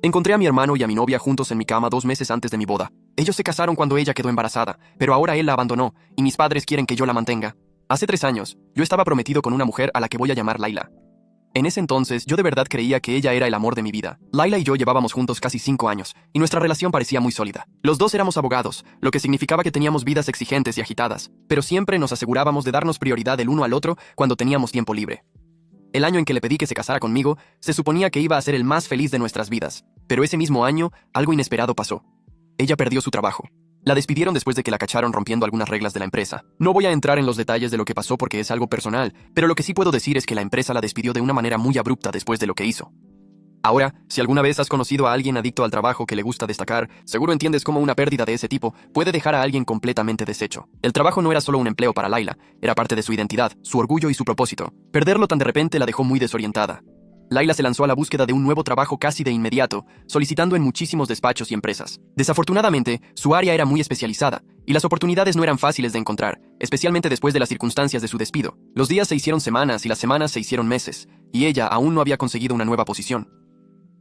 Encontré a mi hermano y a mi novia juntos en mi cama 2 meses antes de mi boda. Ellos se casaron cuando ella quedó embarazada, pero ahora él la abandonó y mis padres quieren que yo la mantenga. Hace 3 años, yo estaba prometido con una mujer a la que voy a llamar Laila. En ese entonces, yo de verdad creía que ella era el amor de mi vida. Laila y yo llevábamos juntos casi 5 años, y nuestra relación parecía muy sólida. Los dos éramos abogados, lo que significaba que teníamos vidas exigentes y agitadas, pero siempre nos asegurábamos de darnos prioridad el uno al otro cuando teníamos tiempo libre. El año en que le pedí que se casara conmigo, se suponía que iba a ser el más feliz de nuestras vidas, pero ese mismo año, algo inesperado pasó. Ella perdió su trabajo. La despidieron después de que la cacharon rompiendo algunas reglas de la empresa. No voy a entrar en los detalles de lo que pasó porque es algo personal, pero lo que sí puedo decir es que la empresa la despidió de una manera muy abrupta después de lo que hizo. Ahora, si alguna vez has conocido a alguien adicto al trabajo que le gusta destacar, seguro entiendes cómo una pérdida de ese tipo puede dejar a alguien completamente deshecho. El trabajo no era solo un empleo para Laila, era parte de su identidad, su orgullo y su propósito. Perderlo tan de repente la dejó muy desorientada. Laila se lanzó a la búsqueda de un nuevo trabajo casi de inmediato, solicitando en muchísimos despachos y empresas. Desafortunadamente, su área era muy especializada, y las oportunidades no eran fáciles de encontrar, especialmente después de las circunstancias de su despido. Los días se hicieron semanas y las semanas se hicieron meses, y ella aún no había conseguido una nueva posición.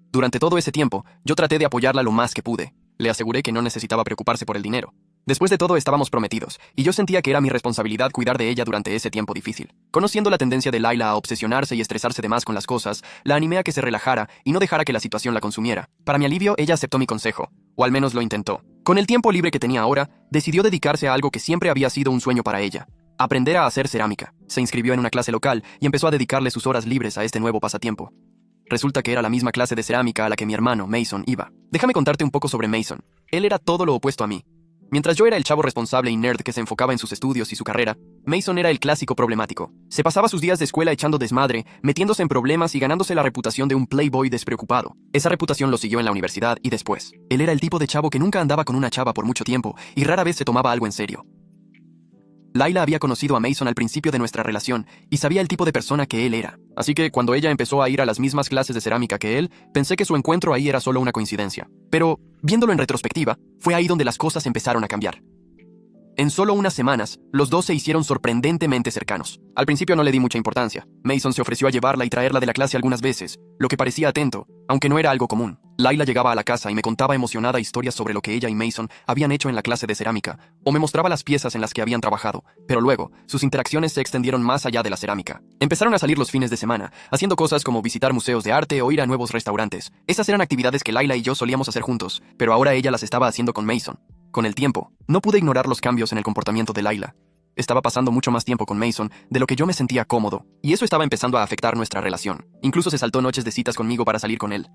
Durante todo ese tiempo, yo traté de apoyarla lo más que pude. Le aseguré que no necesitaba preocuparse por el dinero. Después de todo estábamos prometidos, y yo sentía que era mi responsabilidad cuidar de ella durante ese tiempo difícil. Conociendo la tendencia de Laila a obsesionarse y estresarse de más con las cosas, la animé a que se relajara y no dejara que la situación la consumiera. Para mi alivio, ella aceptó mi consejo, o al menos lo intentó. Con el tiempo libre que tenía ahora, decidió dedicarse a algo que siempre había sido un sueño para ella: aprender a hacer cerámica. Se inscribió en una clase local y empezó a dedicarle sus horas libres a este nuevo pasatiempo. Resulta que era la misma clase de cerámica a la que mi hermano, Mason, iba. Déjame contarte un poco sobre Mason. Él era todo lo opuesto a mí. Mientras yo era el chavo responsable y nerd que se enfocaba en sus estudios y su carrera, Mason era el clásico problemático. Se pasaba sus días de escuela echando desmadre, metiéndose en problemas y ganándose la reputación de un playboy despreocupado. Esa reputación lo siguió en la universidad y después. Él era el tipo de chavo que nunca andaba con una chava por mucho tiempo y rara vez se tomaba algo en serio. Laila había conocido a Mason al principio de nuestra relación y sabía el tipo de persona que él era. Así que cuando ella empezó a ir a las mismas clases de cerámica que él, pensé que su encuentro ahí era solo una coincidencia. Pero, viéndolo en retrospectiva, fue ahí donde las cosas empezaron a cambiar. En solo unas semanas, los dos se hicieron sorprendentemente cercanos. Al principio no le di mucha importancia. Mason se ofreció a llevarla y traerla de la clase algunas veces, lo que parecía atento, aunque no era algo común. Laila llegaba a la casa y me contaba emocionada historias sobre lo que ella y Mason habían hecho en la clase de cerámica, o me mostraba las piezas en las que habían trabajado, pero luego, sus interacciones se extendieron más allá de la cerámica. Empezaron a salir los fines de semana, haciendo cosas como visitar museos de arte o ir a nuevos restaurantes. Esas eran actividades que Laila y yo solíamos hacer juntos, pero ahora ella las estaba haciendo con Mason. Con el tiempo, no pude ignorar los cambios en el comportamiento de Laila. Estaba pasando mucho más tiempo con Mason de lo que yo me sentía cómodo, y eso estaba empezando a afectar nuestra relación. Incluso se saltó noches de citas conmigo para salir con él.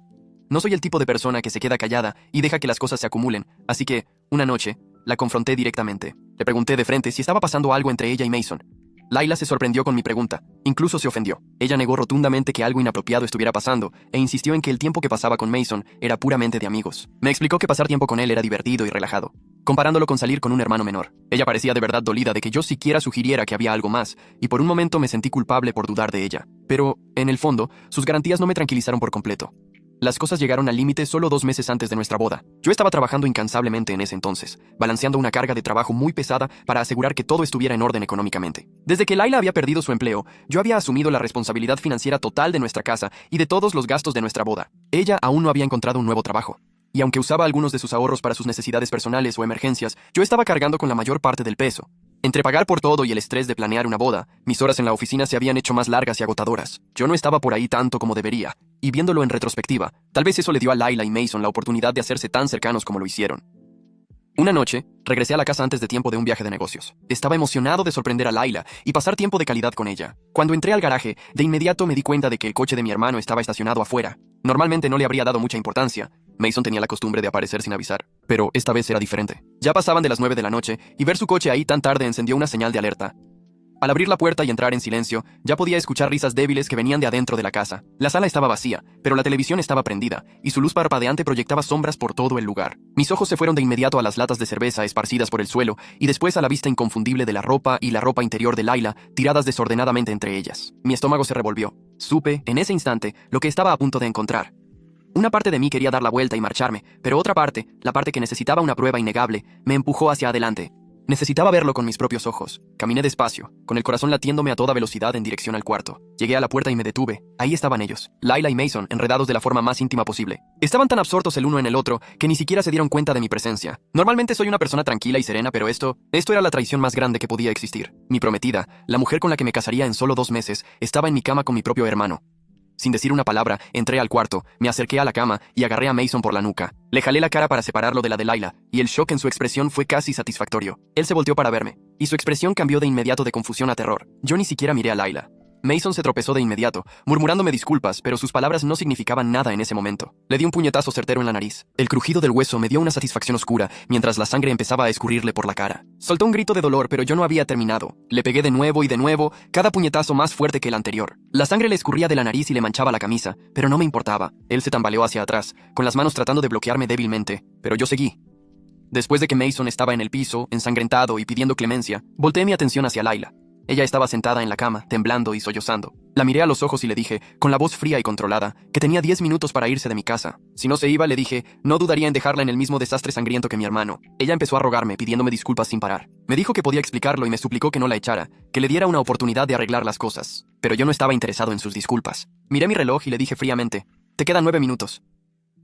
No soy el tipo de persona que se queda callada y deja que las cosas se acumulen, así que, una noche, la confronté directamente. Le pregunté de frente si estaba pasando algo entre ella y Mason. Laila se sorprendió con mi pregunta, incluso se ofendió. Ella negó rotundamente que algo inapropiado estuviera pasando e insistió en que el tiempo que pasaba con Mason era puramente de amigos. Me explicó que pasar tiempo con él era divertido y relajado, comparándolo con salir con un hermano menor. Ella parecía de verdad dolida de que yo siquiera sugiriera que había algo más, y por un momento me sentí culpable por dudar de ella. Pero, en el fondo, sus garantías no me tranquilizaron por completo. Las cosas llegaron al límite solo 2 meses antes de nuestra boda. Yo estaba trabajando incansablemente en ese entonces, balanceando una carga de trabajo muy pesada para asegurar que todo estuviera en orden económicamente. Desde que Laila había perdido su empleo, yo había asumido la responsabilidad financiera total de nuestra casa y de todos los gastos de nuestra boda. Ella aún no había encontrado un nuevo trabajo. Y aunque usaba algunos de sus ahorros para sus necesidades personales o emergencias, yo estaba cargando con la mayor parte del peso. Entre pagar por todo y el estrés de planear una boda, mis horas en la oficina se habían hecho más largas y agotadoras. Yo no estaba por ahí tanto como debería, y viéndolo en retrospectiva, tal vez eso le dio a Laila y Mason la oportunidad de hacerse tan cercanos como lo hicieron. Una noche, regresé a la casa antes de tiempo de un viaje de negocios. Estaba emocionado de sorprender a Laila y pasar tiempo de calidad con ella. Cuando entré al garaje, de inmediato me di cuenta de que el coche de mi hermano estaba estacionado afuera. Normalmente no le habría dado mucha importancia. Mason tenía la costumbre de aparecer sin avisar, pero esta vez era diferente. Ya pasaban de las 9 de la noche y ver su coche ahí tan tarde encendió una señal de alerta. Al abrir la puerta y entrar en silencio, ya podía escuchar risas débiles que venían de adentro de la casa. La sala estaba vacía, pero la televisión estaba prendida, y su luz parpadeante proyectaba sombras por todo el lugar. Mis ojos se fueron de inmediato a las latas de cerveza esparcidas por el suelo, y después a la vista inconfundible de la ropa y la ropa interior de Laila, tiradas desordenadamente entre ellas. Mi estómago se revolvió. Supe, en ese instante, lo que estaba a punto de encontrar. Una parte de mí quería dar la vuelta y marcharme, pero otra parte, la parte que necesitaba una prueba innegable, me empujó hacia adelante. Necesitaba verlo con mis propios ojos. Caminé despacio, con el corazón latiéndome a toda velocidad en dirección al cuarto. Llegué a la puerta y me detuve. Ahí estaban ellos, Layla y Mason, enredados de la forma más íntima posible. Estaban tan absortos el uno en el otro que ni siquiera se dieron cuenta de mi presencia. Normalmente soy una persona tranquila y serena, pero esto era la traición más grande que podía existir. Mi prometida, la mujer con la que me casaría en solo 2 meses, estaba en mi cama con mi propio hermano. Sin decir una palabra, entré al cuarto, me acerqué a la cama y agarré a Mason por la nuca. Le jalé la cara para separarlo de la de Layla, y el shock en su expresión fue casi satisfactorio. Él se volteó para verme, y su expresión cambió de inmediato de confusión a terror. Yo ni siquiera miré a Layla. Mason se tropezó de inmediato, murmurándome disculpas, pero sus palabras no significaban nada en ese momento. Le di un puñetazo certero en la nariz. El crujido del hueso me dio una satisfacción oscura, mientras la sangre empezaba a escurrirle por la cara. Soltó un grito de dolor, pero yo no había terminado. Le pegué de nuevo y de nuevo, cada puñetazo más fuerte que el anterior. La sangre le escurría de la nariz y le manchaba la camisa, pero no me importaba. Él se tambaleó hacia atrás, con las manos tratando de bloquearme débilmente, pero yo seguí. Después de que Mason estaba en el piso, ensangrentado y pidiendo clemencia, volteé mi atención hacia Layla. Ella estaba sentada en la cama, temblando y sollozando. La miré a los ojos y le dije, con la voz fría y controlada, que tenía 10 minutos para irse de mi casa. Si no se iba, le dije, no dudaría en dejarla en el mismo desastre sangriento que mi hermano. Ella empezó a rogarme, pidiéndome disculpas sin parar. Me dijo que podía explicarlo y me suplicó que no la echara, que le diera una oportunidad de arreglar las cosas. Pero yo no estaba interesado en sus disculpas. Miré mi reloj y le dije fríamente, te quedan 9 minutos.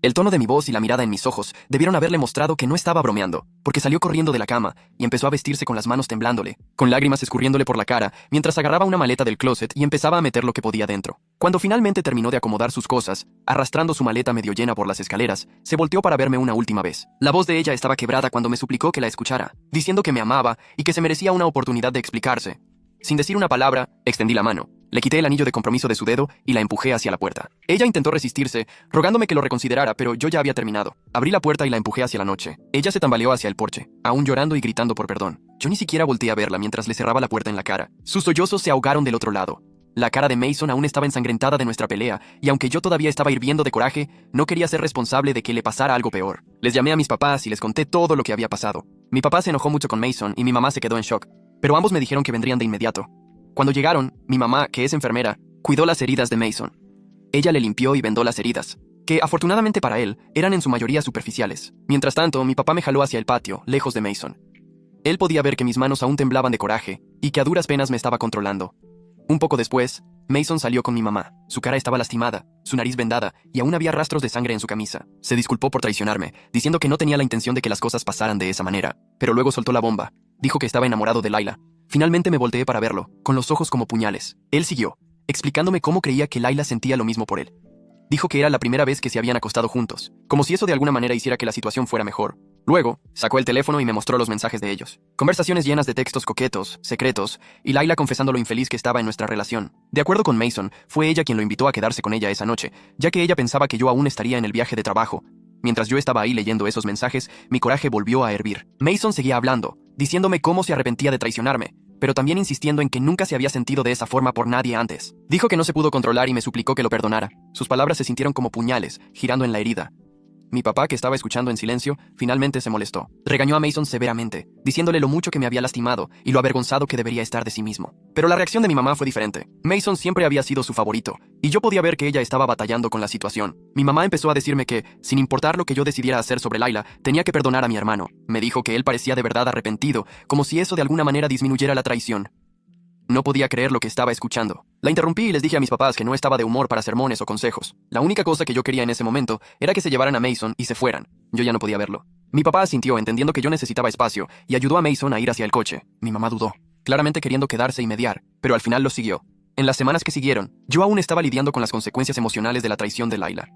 El tono de mi voz y la mirada en mis ojos debieron haberle mostrado que no estaba bromeando, porque salió corriendo de la cama y empezó a vestirse con las manos temblándole, con lágrimas escurriéndole por la cara, mientras agarraba una maleta del closet y empezaba a meter lo que podía dentro. Cuando finalmente terminó de acomodar sus cosas, arrastrando su maleta medio llena por las escaleras, se volteó para verme una última vez. La voz de ella estaba quebrada cuando me suplicó que la escuchara, diciendo que me amaba y que se merecía una oportunidad de explicarse. Sin decir una palabra, extendí la mano. Le quité el anillo de compromiso de su dedo y la empujé hacia la puerta. Ella intentó resistirse, rogándome que lo reconsiderara, pero yo ya había terminado. Abrí la puerta y la empujé hacia la noche. Ella se tambaleó hacia el porche, aún llorando y gritando por perdón. Yo ni siquiera volteé a verla mientras le cerraba la puerta en la cara. Sus sollozos se ahogaron del otro lado. La cara de Mason aún estaba ensangrentada de nuestra pelea, y aunque yo todavía estaba hirviendo de coraje, no quería ser responsable de que le pasara algo peor. Les llamé a mis papás y les conté todo lo que había pasado. Mi papá se enojó mucho con Mason y mi mamá se quedó en shock, pero ambos me dijeron que vendrían de inmediato. Cuando llegaron, mi mamá, que es enfermera, cuidó las heridas de Mason. Ella le limpió y vendó las heridas, que afortunadamente para él eran en su mayoría superficiales. Mientras tanto, mi papá me jaló hacia el patio, lejos de Mason. Él podía ver que mis manos aún temblaban de coraje y que a duras penas me estaba controlando. Un poco después, Mason salió con mi mamá. Su cara estaba lastimada, su nariz vendada y aún había rastros de sangre en su camisa. Se disculpó por traicionarme, diciendo que no tenía la intención de que las cosas pasaran de esa manera, pero luego soltó la bomba. Dijo que estaba enamorado de Layla. Finalmente me volteé para verlo, con los ojos como puñales. Él siguió, explicándome cómo creía que Layla sentía lo mismo por él. Dijo que era la primera vez que se habían acostado juntos, como si eso de alguna manera hiciera que la situación fuera mejor. Luego, sacó el teléfono y me mostró los mensajes de ellos. Conversaciones llenas de textos coquetos, secretos, y Layla confesando lo infeliz que estaba en nuestra relación. De acuerdo con Mason, fue ella quien lo invitó a quedarse con ella esa noche, ya que ella pensaba que yo aún estaría en el viaje de trabajo. Mientras yo estaba ahí leyendo esos mensajes, mi coraje volvió a hervir. Mason seguía hablando, diciéndome cómo se arrepentía de traicionarme, pero también insistiendo en que nunca se había sentido de esa forma por nadie antes. Dijo que no se pudo controlar y me suplicó que lo perdonara. Sus palabras se sintieron como puñales, girando en la herida. Mi papá, que estaba escuchando en silencio, finalmente se molestó. Regañó a Mason severamente, diciéndole lo mucho que me había lastimado y lo avergonzado que debería estar de sí mismo. Pero la reacción de mi mamá fue diferente. Mason siempre había sido su favorito, y yo podía ver que ella estaba batallando con la situación. Mi mamá empezó a decirme que, sin importar lo que yo decidiera hacer sobre Layla, tenía que perdonar a mi hermano. Me dijo que él parecía de verdad arrepentido, como si eso de alguna manera disminuyera la traición. No podía creer lo que estaba escuchando. La interrumpí y les dije a mis papás que no estaba de humor para sermones o consejos. La única cosa que yo quería en ese momento era que se llevaran a Mason y se fueran. Yo ya no podía verlo. Mi papá asintió, entendiendo que yo necesitaba espacio, y ayudó a Mason a ir hacia el coche. Mi mamá dudó, claramente queriendo quedarse y mediar, pero al final lo siguió. En las semanas que siguieron, yo aún estaba lidiando con las consecuencias emocionales de la traición de Layla.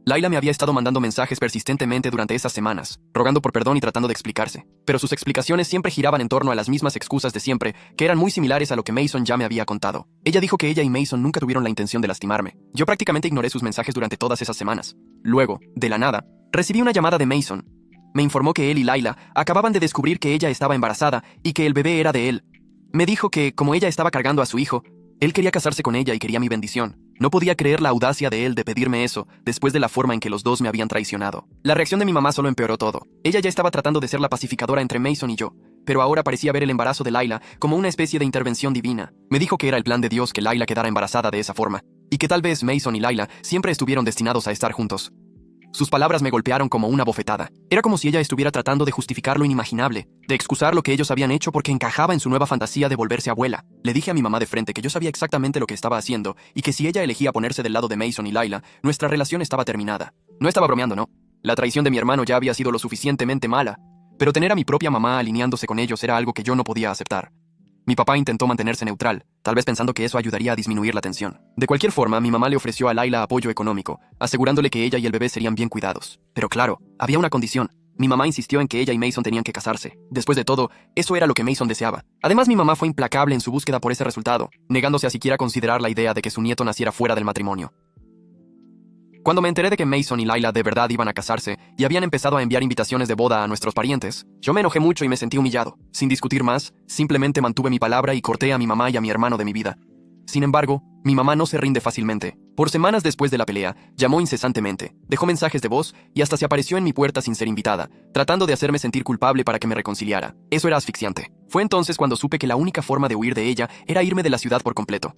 Layla me había estado mandando mensajes persistentemente durante esas semanas, rogando por perdón y tratando de explicarse. Pero sus explicaciones siempre giraban en torno a las mismas excusas de siempre, que eran muy similares a lo que Mason ya me había contado. Ella dijo que ella y Mason nunca tuvieron la intención de lastimarme. Yo prácticamente ignoré sus mensajes durante todas esas semanas. Luego, de la nada, recibí una llamada de Mason. Me informó que él y Layla acababan de descubrir que ella estaba embarazada y que el bebé era de él. Me dijo que, como ella estaba cargando a su hijo, él quería casarse con ella y quería mi bendición. No podía creer la audacia de él de pedirme eso, después de la forma en que los dos me habían traicionado. La reacción de mi mamá solo empeoró todo. Ella ya estaba tratando de ser la pacificadora entre Mason y yo, pero ahora parecía ver el embarazo de Layla como una especie de intervención divina. Me dijo que era el plan de Dios que Layla quedara embarazada de esa forma, y que tal vez Mason y Layla siempre estuvieron destinados a estar juntos. Sus palabras me golpearon como una bofetada. Era como si ella estuviera tratando de justificar lo inimaginable, de excusar lo que ellos habían hecho porque encajaba en su nueva fantasía de volverse abuela. Le dije a mi mamá de frente que yo sabía exactamente lo que estaba haciendo y que si ella elegía ponerse del lado de Mason y Layla, nuestra relación estaba terminada. No estaba bromeando, ¿no? La traición de mi hermano ya había sido lo suficientemente mala, pero tener a mi propia mamá alineándose con ellos era algo que yo no podía aceptar. Mi papá intentó mantenerse neutral, tal vez pensando que eso ayudaría a disminuir la tensión. De cualquier forma, mi mamá le ofreció a Layla apoyo económico, asegurándole que ella y el bebé serían bien cuidados. Pero claro, había una condición. Mi mamá insistió en que ella y Mason tenían que casarse. Después de todo, eso era lo que Mason deseaba. Además, mi mamá fue implacable en su búsqueda por ese resultado, negándose a siquiera considerar la idea de que su nieto naciera fuera del matrimonio. Cuando me enteré de que Mason y Layla de verdad iban a casarse y habían empezado a enviar invitaciones de boda a nuestros parientes, yo me enojé mucho y me sentí humillado. Sin discutir más, simplemente mantuve mi palabra y corté a mi mamá y a mi hermano de mi vida. Sin embargo, mi mamá no se rinde fácilmente. Por semanas después de la pelea, llamó incesantemente, dejó mensajes de voz y hasta se apareció en mi puerta sin ser invitada, tratando de hacerme sentir culpable para que me reconciliara. Eso era asfixiante. Fue entonces cuando supe que la única forma de huir de ella era irme de la ciudad por completo.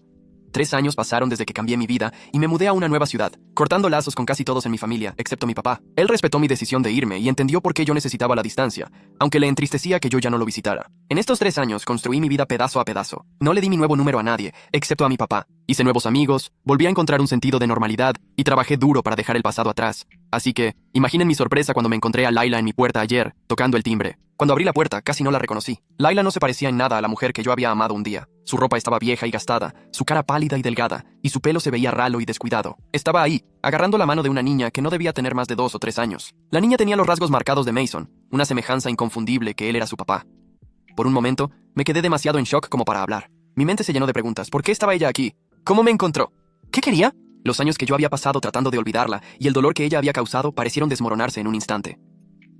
3 años pasaron desde que cambié mi vida y me mudé a una nueva ciudad, cortando lazos con casi todos en mi familia, excepto mi papá. Él respetó mi decisión de irme y entendió por qué yo necesitaba la distancia, aunque le entristecía que yo ya no lo visitara. En estos 3 años construí mi vida pedazo a pedazo. No le di mi nuevo número a nadie, excepto a mi papá. Hice nuevos amigos, volví a encontrar un sentido de normalidad y trabajé duro para dejar el pasado atrás. Así que, imaginen mi sorpresa cuando me encontré a Layla en mi puerta ayer, tocando el timbre. Cuando abrí la puerta, casi no la reconocí. Layla no se parecía en nada a la mujer que yo había amado un día. Su ropa estaba vieja y gastada, su cara pálida y delgada, y su pelo se veía ralo y descuidado. Estaba ahí, agarrando la mano de una niña que no debía tener más de 2 o 3 años. La niña tenía los rasgos marcados de Mason, una semejanza inconfundible que él era su papá. Por un momento, me quedé demasiado en shock como para hablar. Mi mente se llenó de preguntas. ¿Por qué estaba ella aquí? ¿Cómo me encontró? ¿Qué quería? Los años que yo había pasado tratando de olvidarla y el dolor que ella había causado parecieron desmoronarse en un instante.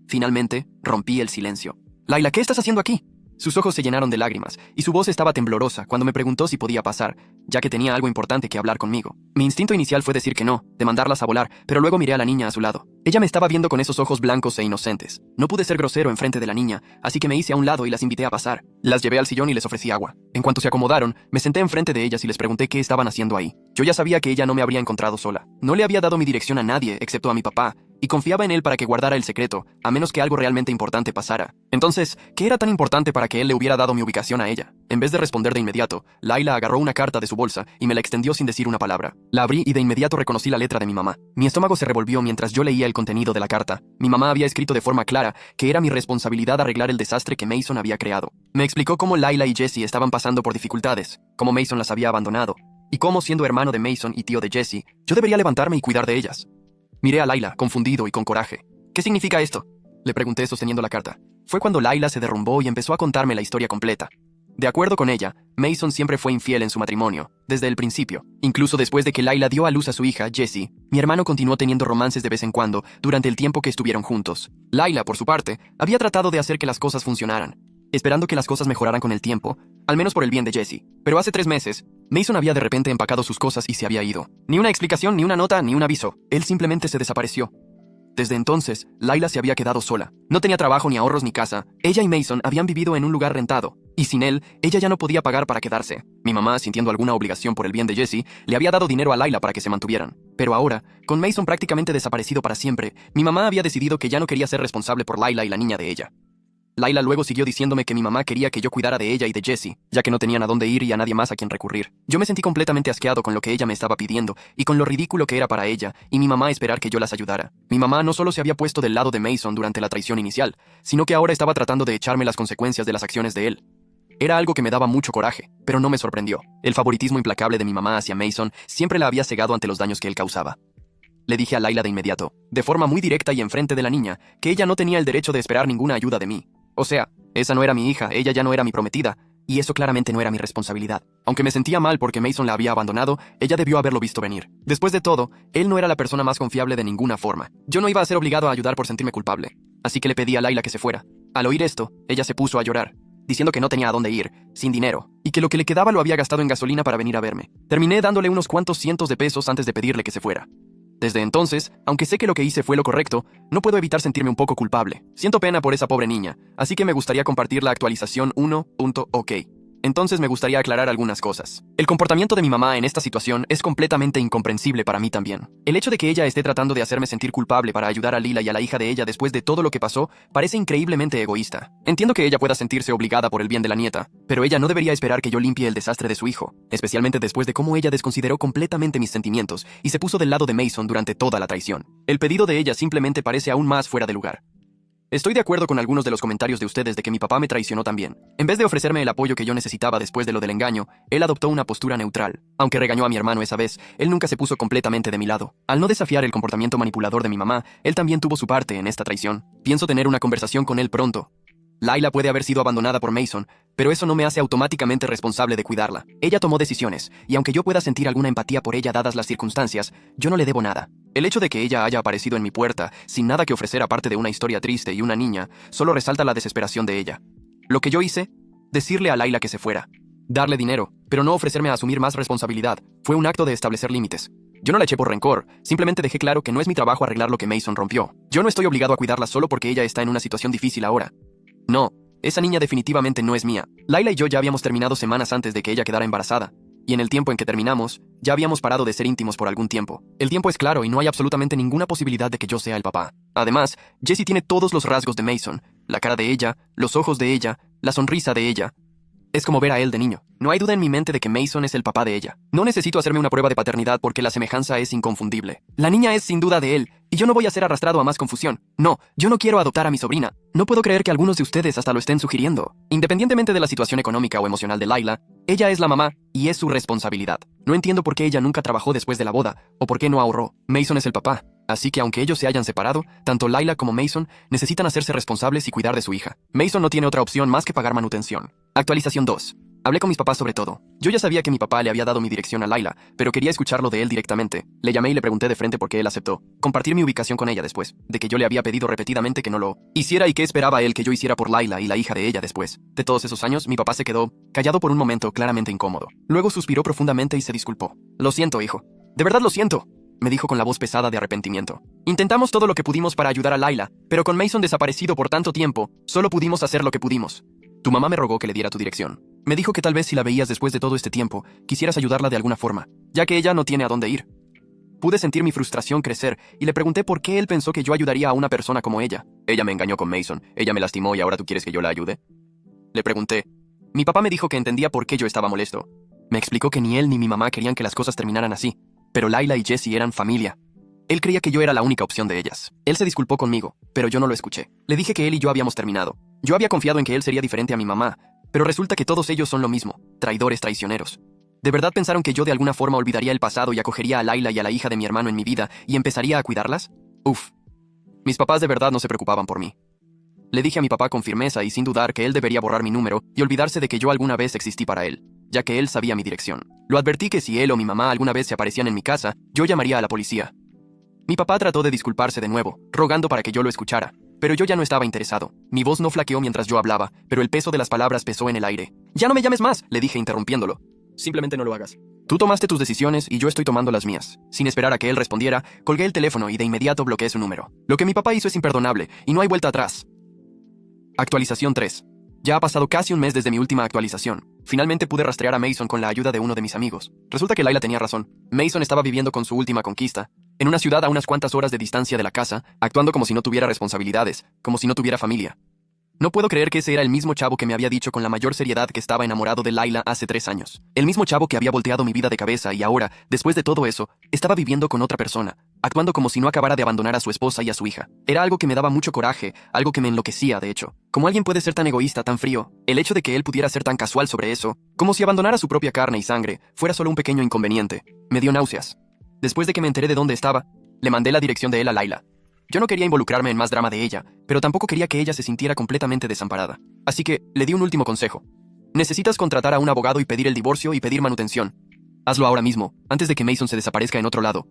Finalmente, rompí el silencio. Layla, ¿qué estás haciendo aquí? Sus ojos se llenaron de lágrimas y su voz estaba temblorosa cuando me preguntó si podía pasar, ya que tenía algo importante que hablar conmigo. Mi instinto inicial fue decir que no, de mandarlas a volar, pero luego miré a la niña a su lado. Ella me estaba viendo con esos ojos blancos e inocentes. No pude ser grosero enfrente de la niña, así que me hice a un lado y las invité a pasar. Las llevé al sillón y les ofrecí agua. En cuanto se acomodaron, me senté enfrente de ellas y les pregunté qué estaban haciendo ahí. Yo ya sabía que ella no me habría encontrado sola. No le había dado mi dirección a nadie, excepto a mi papá, y confiaba en él para que guardara el secreto, a menos que algo realmente importante pasara. Entonces, ¿qué era tan importante para que él le hubiera dado mi ubicación a ella? En vez de responder de inmediato, Layla agarró una carta de su bolsa y me la extendió sin decir una palabra. La abrí y de inmediato reconocí la letra de mi mamá. Mi estómago se revolvió mientras yo leía el contenido de la carta. Mi mamá había escrito de forma clara que era mi responsabilidad arreglar el desastre que Mason había creado. Me explicó cómo Layla y Jessie estaban pasando por dificultades, cómo Mason las había abandonado, y cómo, siendo hermano de Mason y tío de Jessie, yo debería levantarme y cuidar de ellas. Miré a Layla, confundido y con coraje. ¿Qué significa esto?, le pregunté sosteniendo la carta. Fue cuando Layla se derrumbó y empezó a contarme la historia completa. De acuerdo con ella, Mason siempre fue infiel en su matrimonio, desde el principio. Incluso después de que Layla dio a luz a su hija, Jessie, mi hermano continuó teniendo romances de vez en cuando durante el tiempo que estuvieron juntos. Layla, por su parte, había tratado de hacer que las cosas funcionaran, esperando que las cosas mejoraran con el tiempo, al menos por el bien de Jessie. Pero hace 3 meses, Mason había de repente empacado sus cosas y se había ido. Ni una explicación, ni una nota, ni un aviso. Él simplemente se desapareció. Desde entonces, Layla se había quedado sola. No tenía trabajo, ni ahorros, ni casa. Ella y Mason habían vivido en un lugar rentado, y sin él, ella ya no podía pagar para quedarse. Mi mamá, sintiendo alguna obligación por el bien de Jessie, le había dado dinero a Layla para que se mantuvieran. Pero ahora, con Mason prácticamente desaparecido para siempre, mi mamá había decidido que ya no quería ser responsable por Layla y la niña de ella. Layla luego siguió diciéndome que mi mamá quería que yo cuidara de ella y de Jessie, ya que no tenían a dónde ir y a nadie más a quien recurrir. Yo me sentí completamente asqueado con lo que ella me estaba pidiendo y con lo ridículo que era para ella y mi mamá esperar que yo las ayudara. Mi mamá no solo se había puesto del lado de Mason durante la traición inicial, sino que ahora estaba tratando de echarme las consecuencias de las acciones de él. Era algo que me daba mucho coraje, pero no me sorprendió. El favoritismo implacable de mi mamá hacia Mason siempre la había cegado ante los daños que él causaba. Le dije a Layla de inmediato, de forma muy directa y enfrente de la niña, que ella no tenía el derecho de esperar ninguna ayuda de mí. O sea, esa no era mi hija, ella ya no era mi prometida, y eso claramente no era mi responsabilidad. Aunque me sentía mal porque Mason la había abandonado, ella debió haberlo visto venir. Después de todo, él no era la persona más confiable de ninguna forma. Yo no iba a ser obligado a ayudar por sentirme culpable, así que le pedí a Layla que se fuera. Al oír esto, ella se puso a llorar, diciendo que no tenía a dónde ir, sin dinero, y que lo que le quedaba lo había gastado en gasolina para venir a verme. Terminé dándole unos cuantos cientos de pesos antes de pedirle que se fuera. Desde entonces, aunque sé que lo que hice fue lo correcto, no puedo evitar sentirme un poco culpable. Siento pena por esa pobre niña, así que me gustaría compartir la actualización 1.ok. Entonces me gustaría aclarar algunas cosas. El comportamiento de mi mamá en esta situación es completamente incomprensible para mí también. El hecho de que ella esté tratando de hacerme sentir culpable para ayudar a Lila y a la hija de ella después de todo lo que pasó parece increíblemente egoísta. Entiendo que ella pueda sentirse obligada por el bien de la nieta, pero ella no debería esperar que yo limpie el desastre de su hijo, especialmente después de cómo ella desconsideró completamente mis sentimientos y se puso del lado de Mason durante toda la traición. El pedido de ella simplemente parece aún más fuera de lugar. Estoy de acuerdo con algunos de los comentarios de ustedes de que mi papá me traicionó también. En vez de ofrecerme el apoyo que yo necesitaba después de lo del engaño, él adoptó una postura neutral. Aunque regañó a mi hermano esa vez, él nunca se puso completamente de mi lado. Al no desafiar el comportamiento manipulador de mi mamá, él también tuvo su parte en esta traición. Pienso tener una conversación con él pronto. Layla puede haber sido abandonada por Mason, pero eso no me hace automáticamente responsable de cuidarla. Ella tomó decisiones, y aunque yo pueda sentir alguna empatía por ella dadas las circunstancias, yo no le debo nada. El hecho de que ella haya aparecido en mi puerta, sin nada que ofrecer aparte de una historia triste y una niña, solo resalta la desesperación de ella. Lo que yo hice, decirle a Layla que se fuera. Darle dinero, pero no ofrecerme a asumir más responsabilidad, fue un acto de establecer límites. Yo no la eché por rencor, simplemente dejé claro que no es mi trabajo arreglar lo que Mason rompió. Yo no estoy obligado a cuidarla solo porque ella está en una situación difícil ahora. No, esa niña definitivamente no es mía. Layla y yo ya habíamos terminado semanas antes de que ella quedara embarazada. Y en el tiempo en que terminamos, ya habíamos parado de ser íntimos por algún tiempo. El tiempo es claro y no hay absolutamente ninguna posibilidad de que yo sea el papá. Además, Jessie tiene todos los rasgos de Mason. La cara de ella, los ojos de ella, la sonrisa de ella. Es como ver a él de niño. No hay duda en mi mente de que Mason es el papá de ella. No necesito hacerme una prueba de paternidad porque la semejanza es inconfundible. La niña es sin duda de él, y yo no voy a ser arrastrado a más confusión. No, yo no quiero adoptar a mi sobrina. No puedo creer que algunos de ustedes hasta lo estén sugiriendo. Independientemente de la situación económica o emocional de Layla, ella es la mamá y es su responsabilidad. No entiendo por qué ella nunca trabajó después de la boda, o por qué no ahorró. Mason es el papá. Así que aunque ellos se hayan separado, tanto Layla como Mason necesitan hacerse responsables y cuidar de su hija. Mason no tiene otra opción más que pagar manutención. Actualización 2. Hablé con mis papás sobre todo. Yo ya sabía que mi papá le había dado mi dirección a Layla, pero quería escucharlo de él directamente. Le llamé y le pregunté de frente por qué él aceptó compartir mi ubicación con ella después, de que yo le había pedido repetidamente que no lo hiciera y qué esperaba él que yo hiciera por Layla y la hija de ella después. De todos esos años, mi papá se quedó callado por un momento, claramente incómodo. Luego suspiró profundamente y se disculpó. Lo siento, hijo. De verdad lo siento, me dijo con la voz pesada de arrepentimiento. Intentamos todo lo que pudimos para ayudar a Layla, pero con Mason desaparecido por tanto tiempo, solo pudimos hacer lo que pudimos. Tu mamá me rogó que le diera tu dirección. Me dijo que tal vez si la veías después de todo este tiempo, quisieras ayudarla de alguna forma, ya que ella no tiene a dónde ir. Pude sentir mi frustración crecer y le pregunté por qué él pensó que yo ayudaría a una persona como ella. Ella me engañó con Mason, ella me lastimó y ahora tú quieres que yo la ayude. Le pregunté. Mi papá me dijo que entendía por qué yo estaba molesto. Me explicó que ni él ni mi mamá querían que las cosas terminaran así, pero Layla y Jessie eran familia. Él creía que yo era la única opción de ellas. Él se disculpó conmigo, pero yo no lo escuché. Le dije que él y yo habíamos terminado. Yo había confiado en que él sería diferente a mi mamá, pero resulta que todos ellos son lo mismo, traidores traicioneros. ¿De verdad pensaron que yo de alguna forma olvidaría el pasado y acogería a Layla y a la hija de mi hermano en mi vida y empezaría a cuidarlas? Uf. Mis papás de verdad no se preocupaban por mí. Le dije a mi papá con firmeza y sin dudar que él debería borrar mi número y olvidarse de que yo alguna vez existí para él, ya que él sabía mi dirección. Lo advertí que si él o mi mamá alguna vez se aparecían en mi casa, yo llamaría a la policía. Mi papá trató de disculparse de nuevo, rogando para que yo lo escuchara, pero yo ya no estaba interesado. Mi voz no flaqueó mientras yo hablaba, pero el peso de las palabras pesó en el aire. «Ya no me llames más», le dije interrumpiéndolo. «Simplemente no lo hagas. Tú tomaste tus decisiones y yo estoy tomando las mías». Sin esperar a que él respondiera, colgué el teléfono y de inmediato bloqueé su número. Lo que mi papá hizo es imperdonable y no hay vuelta atrás. Actualización 3. Ya ha pasado casi un mes desde mi última actualización. Finalmente pude rastrear a Mason con la ayuda de uno de mis amigos. Resulta que Layla tenía razón. Mason estaba viviendo con su última conquista, en una ciudad a unas cuantas horas de distancia de la casa, actuando como si no tuviera responsabilidades, como si no tuviera familia. No puedo creer que ese era el mismo chavo que me había dicho con la mayor seriedad que estaba enamorado de Layla hace 3 años. El mismo chavo que había volteado mi vida de cabeza y ahora, después de todo eso, estaba viviendo con otra persona, actuando como si no acabara de abandonar a su esposa y a su hija. Era algo que me daba mucho coraje, algo que me enloquecía, de hecho. ¿Cómo alguien puede ser tan egoísta, tan frío? El hecho de que él pudiera ser tan casual sobre eso, como si abandonar a su propia carne y sangre, fuera solo un pequeño inconveniente, me dio náuseas. Después de que me enteré de dónde estaba, le mandé la dirección de él a Layla. Yo no quería involucrarme en más drama de ella, pero tampoco quería que ella se sintiera completamente desamparada. Así que le di un último consejo. Necesitas contratar a un abogado y pedir el divorcio y pedir manutención. Hazlo ahora mismo, antes de que Mason se desaparezca en otro lado.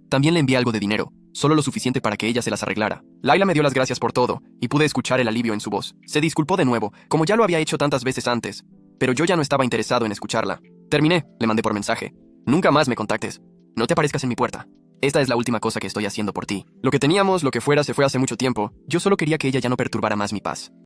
También le envié algo de dinero, solo lo suficiente para que ella se las arreglara. Layla me dio las gracias por todo, y pude escuchar el alivio en su voz. Se disculpó de nuevo, como ya lo había hecho tantas veces antes, pero yo ya no estaba interesado en escucharla. Terminé, le mandé por mensaje. Nunca más me contactes. No te aparezcas en mi puerta. Esta es la última cosa que estoy haciendo por ti. Lo que teníamos, lo que fuera, se fue hace mucho tiempo. Yo solo quería que ella ya no perturbara más mi paz.